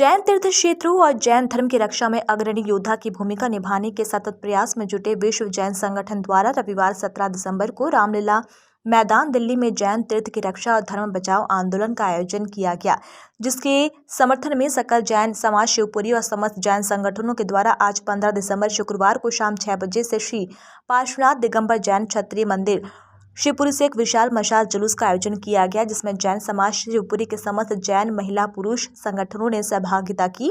जैन तीर्थ क्षेत्रों और जैन धर्म की रक्षा में अग्रणी योद्धा की भूमिका निभाने के सतत प्रयास में जुटे विश्व जैन संगठन द्वारा रविवार 17 दिसंबर को रामलीला मैदान दिल्ली में जैन तीर्थ की रक्षा और धर्म बचाओ आंदोलन का आयोजन किया गया, जिसके समर्थन में सकल जैन समाज शिवपुरी और समस्त जैन संगठनों के द्वारा आज 15 दिसंबर शुक्रवार को शाम 6 बजे से श्री पार्श्वनाथ दिगंबर जैन क्षत्रिय मंदिर शिवपुरी से एक विशाल मशाल जुलूस का आयोजन किया गया, जिसमें जैन समाज शिवपुरी के समस्त जैन महिला पुरुष संगठनों ने सहभागिता की।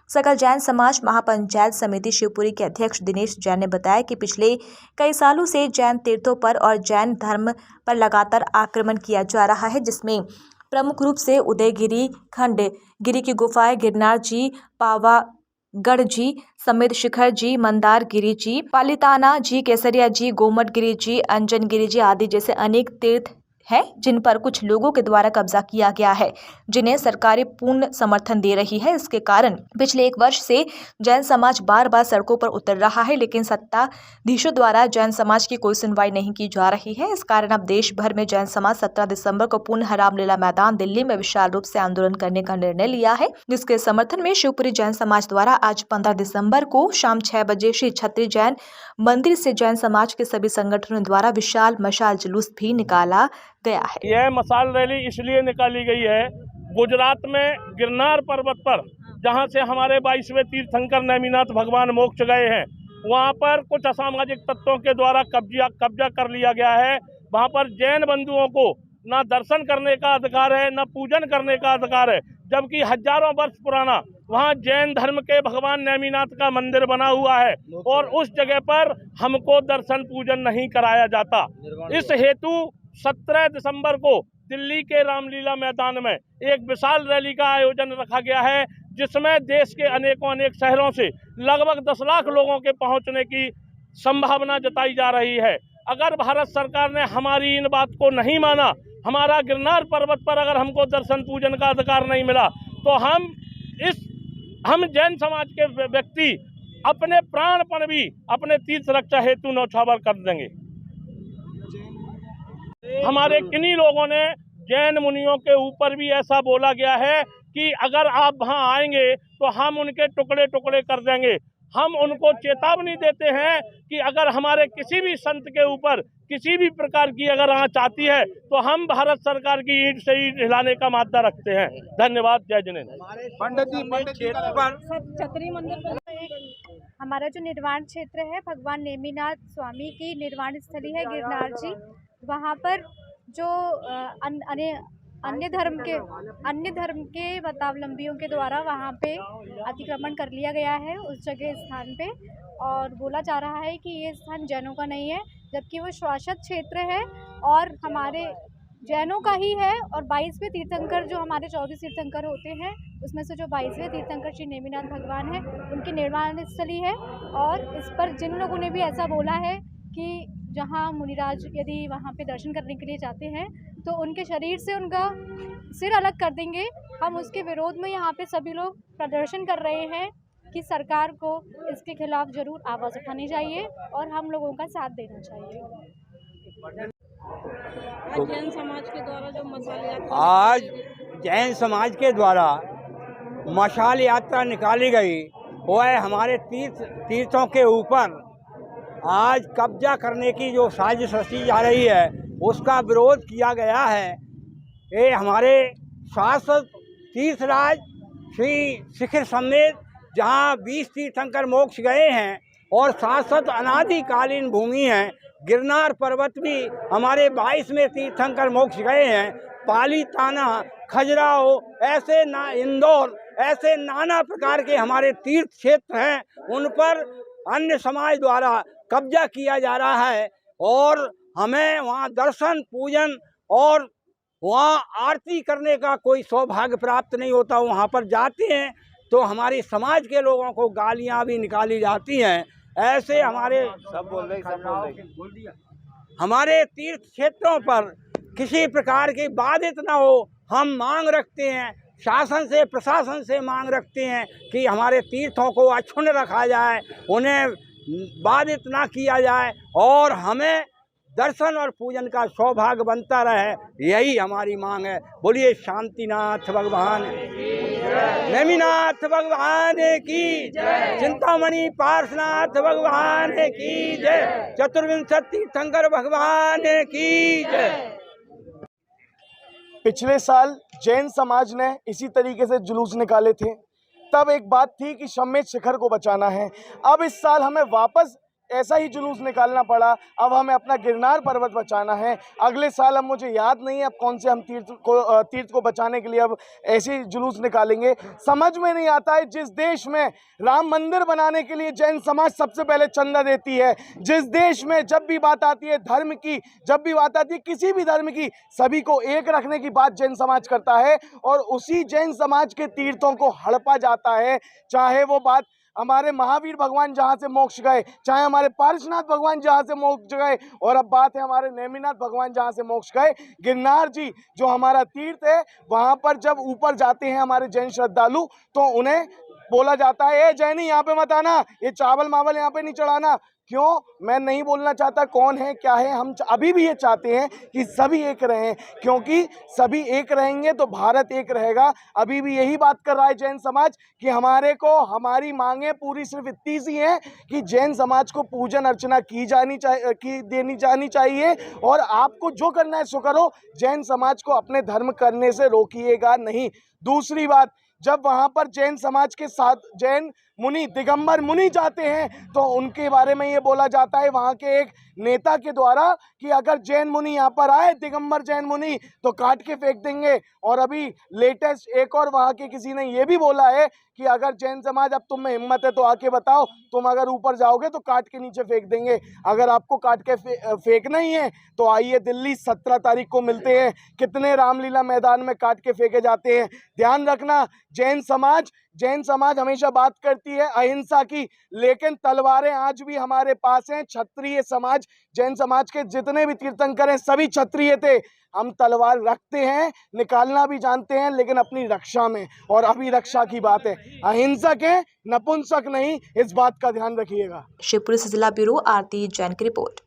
सकल जैन समाज महापंचायत समिति शिवपुरी के अध्यक्ष दिनेश जैन ने बताया कि पिछले कई सालों से जैन तीर्थों पर और जैन धर्म पर लगातार आक्रमण किया जा रहा है, जिसमें प्रमुख रूप से उदयगिरी, खंडगिरी की गुफाएं, गिरनार जी, पावागढ़ जी समेत शिखर जी, मंदारगिरी जी, पालिताना जी, केसरिया जी, गोमटगिरी जी, अंजनगिरी जी आदि जैसे अनेक तीर्थ है जिन पर कुछ लोगों के द्वारा कब्जा किया गया है, जिन्हें सरकारें पूर्ण समर्थन दे रही है। इसके कारण पिछले 1 वर्ष से जैन समाज बार बार सड़कों पर उतर रहा है, लेकिन सत्ताधीशों द्वारा जैन समाज की कोई सुनवाई नहीं की जा रही है। इस कारण अब देश भर में जैन समाज 17 दिसंबर को पुनः रामलीला मैदान दिल्ली में विशाल रूप से आंदोलन करने का निर्णय लिया है, जिसके समर्थन में शिवपुरी जैन समाज द्वारा आज 15 दिसंबर को शाम 6 बजे श्री क्षत्रिय जैन मंदिर से जैन समाज के सभी संगठनों द्वारा विशाल मशाल जुलूस भी निकाला गया है। यह मशाल रैली इसलिए निकाली गई है, गुजरात में गिरनार पर्वत पर जहां से हमारे 22वें तीर्थंकर नेमिनाथ भगवान मोक्ष गए हैं, वहां पर कुछ असामाजिक तत्वों के द्वारा कब्जा कर लिया गया है। वहां पर जैन बंधुओं को न दर्शन करने का अधिकार है, न पूजन करने का अधिकार है, जबकि हजारों वर्ष पुराना वहाँ जैन धर्म के भगवान नेमिनाथ का मंदिर बना हुआ है और उस जगह पर हमको दर्शन पूजन नहीं कराया जाता। इस हेतु 17 दिसंबर को दिल्ली के रामलीला मैदान में एक विशाल रैली का आयोजन रखा गया है, जिसमें देश के अनेक शहरों से लगभग 10 लाख लोगों के पहुंचने की संभावना जताई जा रही है। अगर भारत सरकार ने हमारी इन बात को नहीं माना, हमारा गिरनार पर्वत पर अगर हमको दर्शन पूजन का अधिकार नहीं मिला, तो हम जैन समाज के व्यक्ति अपने प्राणपण भी अपने तीर्थ रक्षा हेतु न्यौछावर कर देंगे। हमारे किन्हीं लोगों ने जैन मुनियों के ऊपर भी ऐसा बोला गया है कि अगर आप वहां आएंगे तो हम उनके टुकड़े टुकड़े कर देंगे। हम उनको चेतावनी देते हैं कि अगर हमारे किसी भी संत के ऊपर किसी भी प्रकार की अगर आंच आती है तो हम भारत सरकार की ईंट से ईंट हिलाने का मादा रखते हैं। धन्यवाद। जय जिनेन्द्र। पंडित जी क्षत्रिय मंदिर हमारा जो निर्वाण क्षेत्र है, भगवान नेमिनाथ स्वामी की निर्वाण स्थली है गिरनार जी। वहाँ पर जो अन्य धर्म के मतावलंबियों के द्वारा वहाँ पे अतिक्रमण कर लिया गया है उस जगह स्थान पे, और बोला जा रहा है कि ये स्थान जैनों का नहीं है, जबकि वो शासित क्षेत्र है और हमारे जैनों का ही है। और 22वें तीर्थंकर जो हमारे 24 तीर्थंकर होते हैं, उसमें से जो 22वें तीर्थंकर श्री नेमिनाथ भगवान है, उनकी निर्वाण स्थली है। और इस पर जिन लोगों ने भी ऐसा बोला है कि जहाँ मुनिराज यदि वहाँ पे दर्शन करने के लिए जाते हैं तो उनके शरीर से उनका सिर अलग कर देंगे, हम उसके विरोध में यहाँ पे सभी लोग प्रदर्शन कर रहे हैं कि सरकार को इसके खिलाफ जरूर आवाज़ उठानी चाहिए और हम लोगों का साथ देना चाहिए। जैन समाज के द्वारा जो मशाल यात्रा आज जैन समाज के द्वारा मशाल यात्रा निकाली गई, वह हमारे तीर्थों के ऊपर आज कब्जा करने की जो साजिश रची जा रही है उसका विरोध किया गया है। ये हमारे शाश्वत तीर्थराज श्री शिखर समेत जहाँ 20 तीर्थंकर मोक्ष गए हैं और शाश्वत अनादिकालीन भूमि है, गिरनार पर्वत भी हमारे 22वें तीर्थंकर मोक्ष गए हैं। पालीताना, खजुराहो, ऐसे इंदौर, ऐसे नाना प्रकार के हमारे तीर्थ क्षेत्र हैं, उन पर अन्य समाज द्वारा कब्जा किया जा रहा है और हमें वहाँ दर्शन पूजन और वहाँ आरती करने का कोई सौभाग्य प्राप्त नहीं होता। वहाँ पर जाते हैं तो हमारी समाज के लोगों को गालियाँ भी निकाली जाती हैं। ऐसे हमारे हमारे तीर्थ क्षेत्रों पर किसी प्रकार की बाधित न हो, हम मांग रखते हैं, शासन से प्रशासन से मांग रखते हैं कि हमारे तीर्थों को अक्षुण्ण रखा जाए, उन्हें बाधित ना किया जाए और हमें दर्शन और पूजन का सौभाग्य बनता रहे, यही हमारी मांग है। बोलिए शांतिनाथ भगवान, नेमिनाथ भगवान की जय, चिंतामणि पार्श्वनाथ भगवान की जय, चतुर्विंशति तीर्थंकर भगवान की जय। पिछले साल जैन समाज ने इसी तरीके से जुलूस निकाले थे, तब एक बात थी कि शम्मेद शिखर को बचाना है। अब इस साल हमें वापस ऐसा ही जुलूस निकालना पड़ा, अब हमें अपना गिरनार पर्वत बचाना है। अगले साल अब मुझे याद नहीं है अब कौन से हम तीर्थ को बचाने के लिए अब ऐसे ही जुलूस निकालेंगे। समझ में नहीं आता है, जिस देश में राम मंदिर बनाने के लिए जैन समाज सबसे पहले चंदा देती है, जिस देश में जब भी बात आती है धर्म की, जब भी बात आती है किसी भी धर्म की, सभी को एक रखने की बात जैन समाज करता है, और उसी जैन समाज के तीर्थों को हड़पा जाता है। चाहे वो बात हमारे महावीर भगवान जहाँ से मोक्ष गए, चाहे हमारे पार्श्वनाथ भगवान जहाँ से मोक्ष गए, और अब बात है हमारे नेमिनाथ भगवान जहाँ से मोक्ष गए। गिरनार जी जो हमारा तीर्थ है, वहाँ पर जब ऊपर जाते हैं हमारे जैन श्रद्धालु, तो उन्हें बोला जाता है, ए जैनी यहाँ पे मत आना, ये चावल मावल यहाँ पे नहीं चढ़ाना। क्यों? मैं नहीं बोलना चाहता कौन है क्या है, हम अभी भी ये चाहते हैं कि सभी एक रहें, क्योंकि सभी एक रहेंगे तो भारत एक रहेगा। अभी भी यही बात कर रहा है जैन समाज कि हमारी मांगें पूरी सिर्फ इतनी सी हैं कि जैन समाज को पूजन अर्चना देनी जानी चाहिए, और आपको जो करना है सो करो, जैन समाज को अपने धर्म करने से रोकिएगा नहीं। दूसरी बात, जब वहाँ पर जैन समाज के साथ जैन मुनि, दिगंबर मुनि जाते हैं, तो उनके बारे में ये बोला जाता है वहाँ के एक नेता के द्वारा कि अगर जैन मुनि यहाँ पर आए, दिगंबर जैन मुनि, तो काट के फेंक देंगे। और अभी लेटेस्ट एक और वहाँ के किसी ने ये भी बोला है कि अगर जैन समाज अब तुम में हिम्मत है तो आके बताओ, तुम अगर ऊपर जाओगे तो काट के नीचे फेंक देंगे। अगर आपको काट के फेंकना ही है तो आइए दिल्ली 17 तारीख को मिलते हैं, कितने रामलीला मैदान में काट के फेंके जाते हैं। ध्यान रखना, जैन समाज हमेशा बात करती है अहिंसा की, लेकिन तलवारें आज भी हमारे पास हैं। क्षत्रिय समाज, जैन समाज के जितने भी तीर्थंकर हैं सभी क्षत्रिय थे। हम तलवार रखते हैं, निकालना भी जानते हैं, लेकिन अपनी रक्षा में, और अभी रक्षा की बात है। अहिंसक है, नपुंसक नहीं, इस बात का ध्यान रखिएगा। शिवपुरी से जिला ब्यूरो आरती जैन की रिपोर्ट।